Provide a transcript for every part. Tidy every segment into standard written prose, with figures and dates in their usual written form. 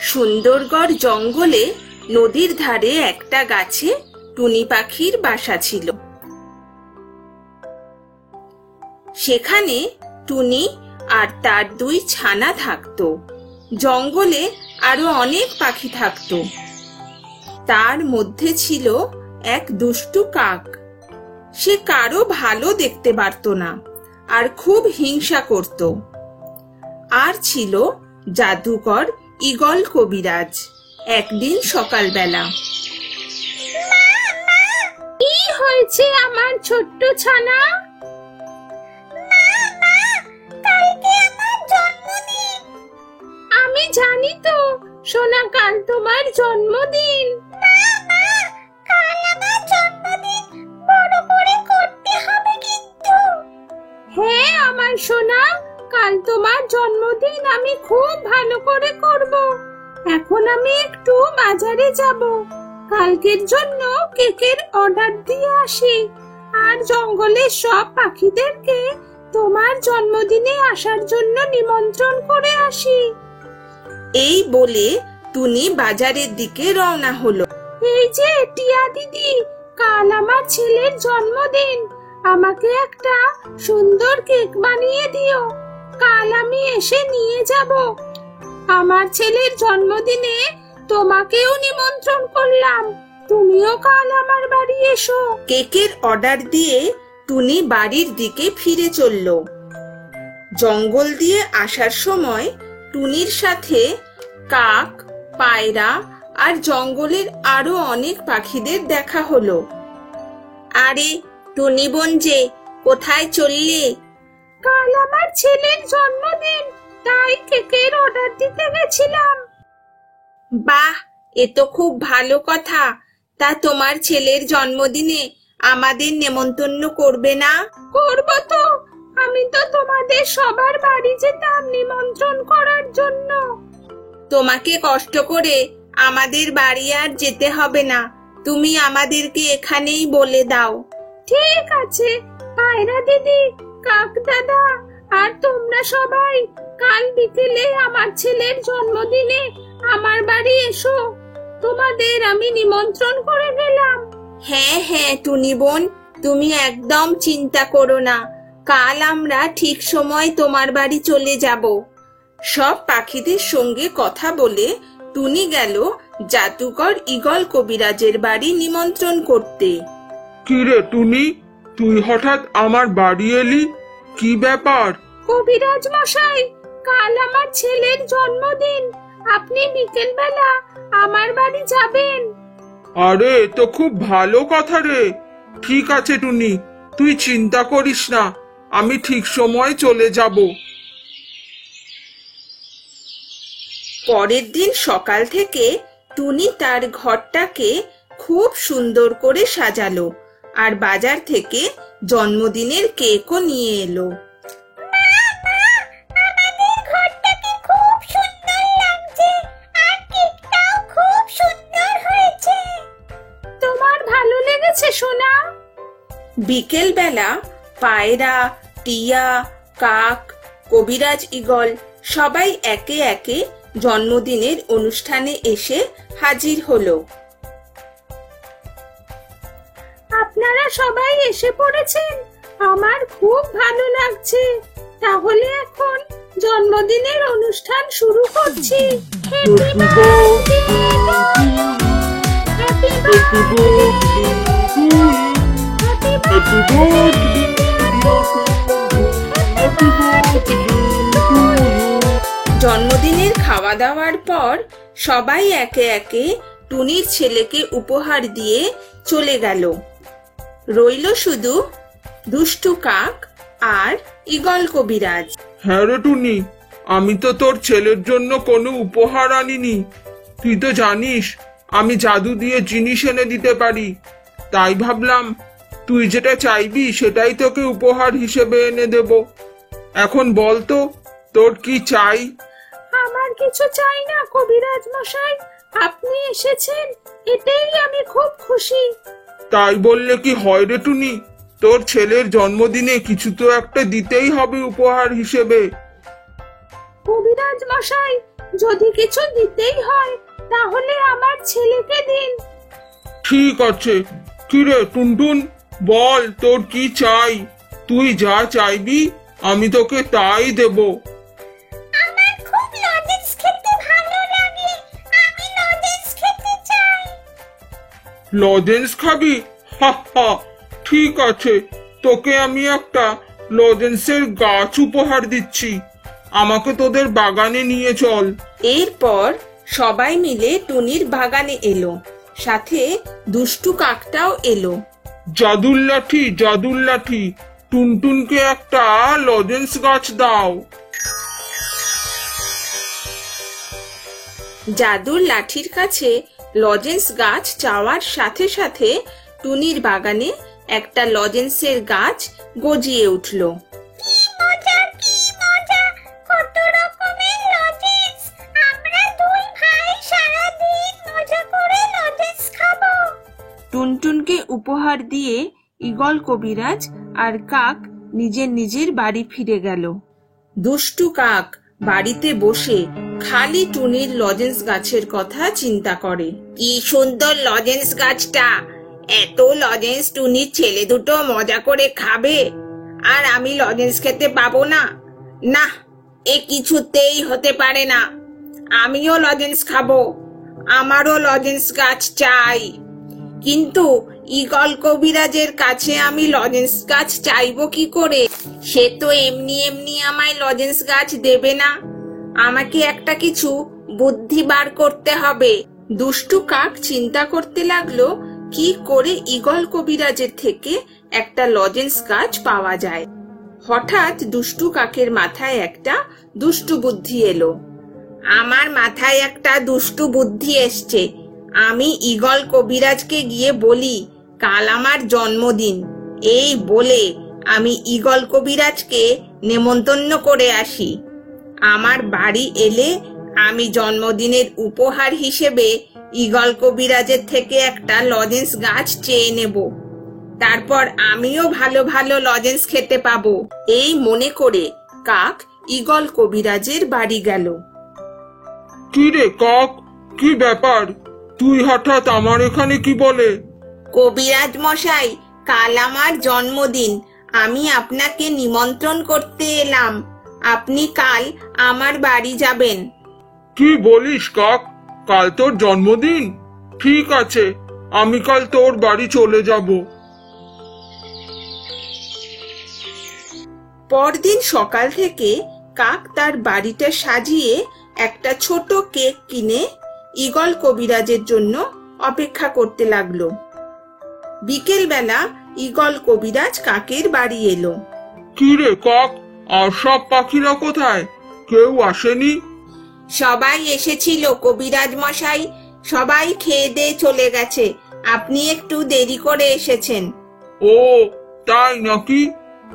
সুন্দরগড় জঙ্গলে নদীর ধারে একটা গাছে টুনি পাখির বাসা ছিল। সেখানে টুনি আর তার দুই ছানা থাকতো। জঙ্গলে আরো অনেক পাখি থাকতো। তার মধ্যে ছিল এক দুষ্টু কাক। সে কারো ভালো দেখতে পারত না আর খুব হিংসা করত। আর ছিল জাদুকর ঈগল কবিরাজ। একদিন সকালবেলা, কি হয়েছে আমার ছোট্ট ছানা? আমি জানি তো সোনা, কাল তোমার জন্মদিন। হ্যাঁ আমার সোনা, কাল তোমার জন্মদিন আমি খুব ভালো করে করব। এখন আমি একটু বাজারে যাব, কালকের জন্য কেকের অর্ডার দিয়ে আসি, আর জঙ্গলের সব পাখিদেরকে তোমার জন্মদিনে আসার জন্য নিমন্ত্রণ করে আসি। এই বলে টুনি বাজারের দিকে রওনা হলো। এই যে টিয়া দিদি, কাল আমার ছেলের জন্মদিন, আমাকে একটা সুন্দর কেক বানিয়ে দিও, কাল আমি এসে নিয়ে যাব। আমার ছেলের জন্মদিনে তোমাকেও নিমন্ত্রণ করলাম, তুমিও কাল আমার বাড়ি এসো। কেকের অর্ডার দিয়ে টুনি বাড়ির দিকে ফিরে চলল। জঙ্গল দিয়ে আসার সময় টুনির সাথে কাক, পায়রা আর জঙ্গলের আরো অনেক পাখিদের দেখা হলো। আরে টুনি বোন যে, কোথায় চললে? কাল আমার ছেলের জন্মদিন, তাই কেকের অর্ডার দিতে গেছিলাম। বাহ, এ তো খুব ভালো কথা। তা তোমার ছেলের জন্মদিনে আমাদের নেমন্তন্ন করবে না? করব তো, আমি তো তোমাদের সবার বাড়ি যেতাম নিমন্ত্রণ করার জন্য। তোমাকে কষ্ট করে আমাদের বাড়ি আর যেতে হবে না, তুমি আমাদেরকে এখানেই বলে দাও। ঠিক আছে পায়রা দিদি, কাক দাদা আর তোমরা সবাই কাল বিকেলে আমার ছেলের জন্মদিনে আমার বাড়ি এসো, তোমাদের আমি নিমন্ত্রণ করে গেলাম। হ্যাঁ হ্যাঁ টুনি বোন, তুমি একদম চিন্তা করো না, কাল আমরা ঠিক সময় তোমার বাড়ি চলে যাব। সব পাখিদের সঙ্গে কথা বলে টুনি গেল জাদুকর ঈগল কবিরাজের বাড়ি নিমন্ত্রণ করতে। কি রে টুনি, তুই হঠাৎ আমার বাড়ি এলি, কি ব্যাপার? কবিরাজ মশাই, কাল আমার ছেলের জন্মদিন, আপনি বিকেল বেলা আমার বাড়ি যাবেন। আরে তো খুব ভালো কথা রে। ঠিক আছে টুনি, তুই চিন্তা করিস না, আমি ঠিক সময় চলে যাব। পরের দিন সকাল থেকে টুনি তার ঘরটাকে খুব সুন্দর করে সাজালো আর বাজার থেকে জন্মদিনের কেকও নিয়ে এলো। তোমার ভালো লেগেছে সোনা? বিকেল বেলা পায়রা, টিয়া, কাক, কবিরাজ ঈগল সবাই একে একে জন্মদিনের অনুষ্ঠানে এসে হাজির হলো। আপনারা সবাই এসে পড়েছেন, আমার খুব ভালো লাগছে। তাহলে এখন জন্মদিনের অনুষ্ঠান শুরু করছি। হ্যাপি বার্থডে হ্যাপি জন্মদিনের খাওয়া দাওয়ার পর সবাই একে একে টুনির ছেলেকে উপহার দিয়ে চলে গেল। রইল শুধু দুষ্টু কাক আর ঈগল কবিরাজ। হ্যাঁ রে টুনি, আমি তো তোর ছেলের জন্য কোনো উপহার আনিনি। তুই তো জানিস আমি জাদু দিয়ে জিনিস এনে দিতে পারি, তাই ভাবলাম তুই যেটা চাইবি সেটাই তোকে উপহার হিসেবে এনে দেব। এখন বল তো তোর কি চাই? আমার কিছু চাই না কবিরাজ মশাই, আপনি এসেছেন এতেই আমি খুব খুশি। তাই বললে কি হয় রে টুনি? তোর ছেলের জন্মদিনে কিছু তো একটা দিতেই হবে উপহার হিসেবে। কবিরাজ মশাই, যদি কিছু দিতেই হয় তাহলে আমার ছেলেকে দিন। ঠিক আছে। কিরে টুনটুন, বল তোর কি চাই? তুই যা চাইবি আমি তোকে তাই দেব। আমার খুব লজেন্স খেতে ভালো লাগে, আমি লজেন্স খেতে চাই। লজেন্স খাবি? হা হা, ঠিক আছে, তোকে আমি একটা লজেন্সের গাছ উপহার দিচ্ছি। আমাকে তোদের বাগানে নিয়ে চল। এরপর সবাই মিলে টুনির বাগানে এলো, সাথে দুষ্টু কাকটাও এলো। জাদুর লাঠি, জাদুর লাঠি, টুনটুনকে একটা লজেন্স গাছ দাও। জাদুর লাঠির কাছে লজেন্স গাছ চাওয়ার সাথে সাথে টুনির বাগানে একটা লজেন্সের গাছ গজিয়ে উঠল। কি মজা, কি মজা, কত রকমের লজেন্স! আমরা দুই ভাই সারা দিন মজা করে লজেন্স খাবো। টুনটুনকে উপহার দিয়ে ঈগল কবিরাজ আর কাক নিজের নিজের বাড়ি ফিরে গেল। দুষ্টু কাক বাড়িতে বসে খালি টুনির লজেন্স গাছের কথা চিন্তা করে। কি সুন্দর লজেন্স গাছটা! এত লজেন্স টুনির ছেলে দুটো মজা করে খাবে, আর আমি লজেন্স খেতে পাবো না। না, এ কিছুতেই হতে পারে না। আমিও লজেন্স খাবো, আমারও লজেন্স গাছ চাই। কিন্তু ঈগল কবিরাজের কাছে আমি লজেন্স গাছ চাইবো কি করে? সে তো এমনি এমনি আমায় লজেন্স গাছ দেবে না। আমাকে একটা কিছু বুদ্ধি বার করতে হবে। দুষ্টু কাক চিন্তা করতে লাগলো কি করে ঈগল কবিরাজের থেকে একটা লজেন্স গাছ পাওয়া যায়। হঠাৎ দুষ্টু কাকের মাথায় একটা দুষ্টু বুদ্ধি এলো। আমার মাথায় একটা দুষ্টু বুদ্ধি এসছে। আমি ঈগল কবিরাজকে গিয়ে বলি কাল আমার জন্মদিন। এই বলে আমি ঈগল কবিরাজকে নেমন্তন্ন করে আসি। আমার বাড়ি এলে আমি জন্মদিনের উপহার হিসেবে ঈগল কবিরাজের থেকে একটা লজেন্স গাছ চেয়ে নেব। তারপর আমিও ভালো ভালো লজেন্স খেতে পাবো। এই মনে করে কাক ঈগল কবিরাজের বাড়ি গেল। কি রে কাক, কি ব্যাপার? তুই হঠাৎ আমার এখানে কি বলে? কবিরাজ মশাই, কাল আমার জন্মদিন। আমি আপনাকে নিমন্ত্রণ করতে এলাম। আপনি কাল আমার বাড়ি যাবেন। কি বলিস কাক? কাল তোর জন্মদিন? ঠিক আছে, আমি কাল তোর বাড়ি চলে যাব। পরদিন সকাল থেকে কাক তার বাড়িটা সাজিয়ে একটা ছোট কেক কিনে ঈগল কবিরাজের জন্য অপেক্ষা করতে লাগলো। বিকেল বেলা ঈগল কবিরাজ কাকের বাড়ি এলো। কি রে কাক, আর সব পাখিরা কোথায়? কেউ আসেনি? সবাই এসেছিল কবিরাজ মশাই, সবাই খেয়ে দিয়ে চলে গেছে। আপনি একটু দেরি করে এসেছেন। ও তাই নাকি?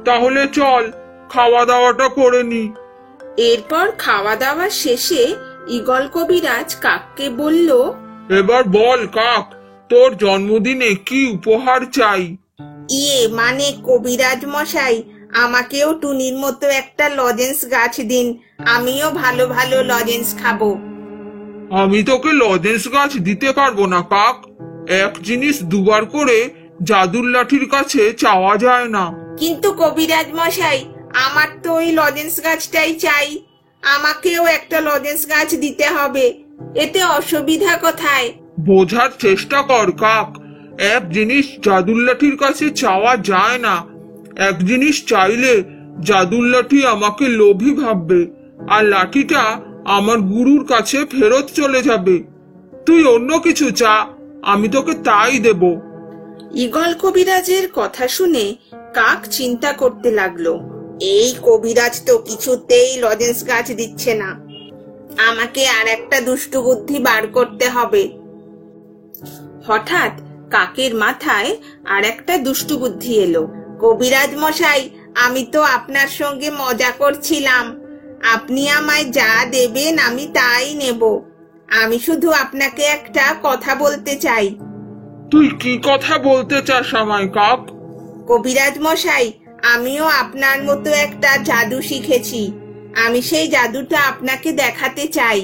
তাহলে চল খাওয়া দাওয়াটা করে নি। এরপর খাওয়া দাওয়া শেষে ঈগল কবিরাজ কাককে বলল, এবার বল কাক, তোর জন্মদিনে কি উপহার চাই? মানে কবিরাজ মশাই, আমাকেও টুনির মতো একটা লজেন্স গাছ দিন। আমিও ভালো ভালো লজেন্স খাবো। আমি তোকে লজেন্স গাছ দিতে পারবো না কাক। এক জিনিস দুবার করে জাদুর লাঠির কাছে চাওয়া যায় না। কিন্তু কবিরাজ মশাই, আমার তো ওই লজেন্স গাছটাই চাই। আমাকেও একটা লজেন্স গাছ দিতে হবে। এতে অসুবিধা কোথায়? বোঝার চেষ্টা কর কাক, এক জিনিস জাদুর লাঠির কাছে চাওয়া যায় না। এক জিনিস চাইলে জাদুর লাঠি আমাকে লোভী ভাববে, আর লাঠিটা আমার গুরুর কাছে ফেরত চলে যাবে। তুই অন্য কিছু চা, আমি তোকে তাই দেব। ঈগল কবিরাজের কথা শুনে কাক চিন্তা করতে লাগলো, এই কবিরাজ তো কিছুতেই লজেন্স গাছ দিচ্ছে না। আমাকে আর একটা দুষ্টু বুদ্ধি বার করতে হবে। হঠাৎ কাকের মাথায় আর একটা দুষ্টু বুদ্ধি এলো। কবিরাজ মশাই, আমি তো আপনার সঙ্গে মজা করছিলাম। আপনি আমায় যা দেবেন আমি তাই নেব। আমি শুধু আপনাকে একটা কথা বলতে চাই। তুই কি কথা বলতে চাস আমায় কাক? কবিরাজ মশাই, আমিও আপনার মতো একটা জাদু শিখেছি। আমি সেই জাদুটা আপনাকে দেখাতে চাই।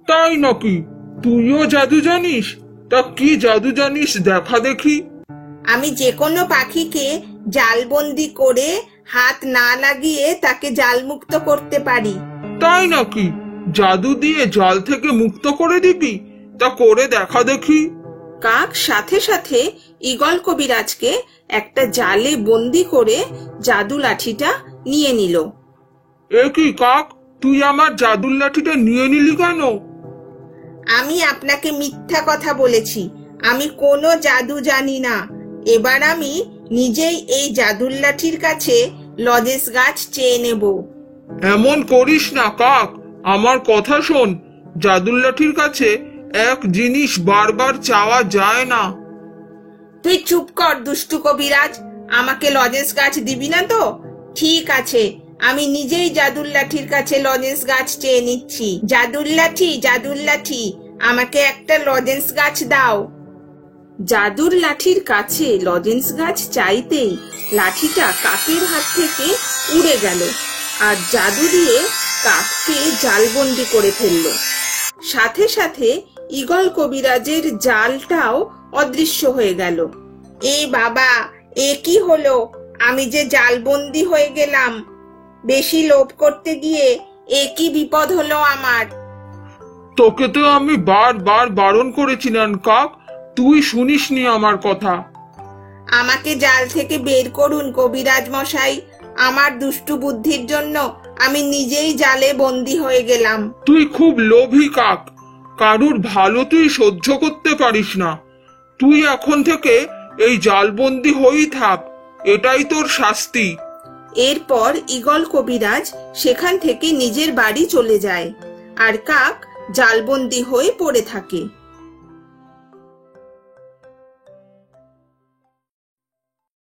তাই নাকি? তুইও জাদু জানিস? তা কি জাদু জানিস দেখা দেখি। আমি যে কোনো পাখিকে জালবন্দি করে হাত না লাগিয়ে তাকে জালমুক্ত করতে পারি। তাই নাকি? জাদু দিয়ে জাল থেকে মুক্ত করে দিবি? তা করে দেখা দেখি। কাক সাথে সাথে ঈগল কবিরাজকে একটা জালে বন্দি করে জাদু লাঠিটা নিয়ে নিল। এ কি কাক, তুই আমার জাদুর লাঠিটা নিয়ে নিলি কেন? আমি আপনাকে মিথ্যা কথা বলেছি। আমি কোনো জাদু জানি না। এবার আমি নিজেই এই জাদুর লাঠির কাছে লজেন্স গাছ চেয়ে নেব। এমন করিস না কাক, আমার কথা শোন। জাদুর লাঠির কাছে এক জিনিস বারবার চাওয়া যায় না। তুই চুপ কর দুষ্টু কবিরাজ। আমাকে লজেন্স গাছ দিবি না তো? ঠিক আছে, আমি নিজেই জাদুর লাঠির কাছে লজেন্স গাছ চেয়ে নিচ্ছি। জাদুর লাঠি, জাদুর লাঠি, আমাকে একটা লজেন্স গাছ দাও। জাদুর লাঠির কাছে লজেন্স গাছ চাইতেই লাঠিটা কাকের হাত থেকে উড়ে গেল আর জাদু দিয়ে কাককে জালবন্দি করে ফেলল। সাথে সাথে ঈগল কবিরাজের জালটাও অদৃশ্য হয়ে গেল। এ বাবা, এ কি হলো? আমি যে জালবন্দি হয়ে গেলাম। বেশি লোভ করতে গিয়ে এ কি বিপদ হলো আমার। তোকে তো আমি বারবার বারণ করেছিলাম কাক, তুই শুনিসনি আমার কথা। আমাকে জাল থেকে বের করুন কবিরাজ মশাই। আমার দুষ্টু বুদ্ধির জন্য আমি নিজেই জালে বন্দি হয়ে গেলাম। তুই খুব লোভী কাক, কারুর ভালো তুই সহ্য করতে পারিস না। তুই এখন থেকে এই জালবন্দি হয়েই থাক, এটাই তোর শাস্তি। এরপর ঈগল কবিরাজ সেখান থেকে নিজের বাড়ি চলে যায় আর কাক জালবন্দি হয়ে পড়ে থাকে।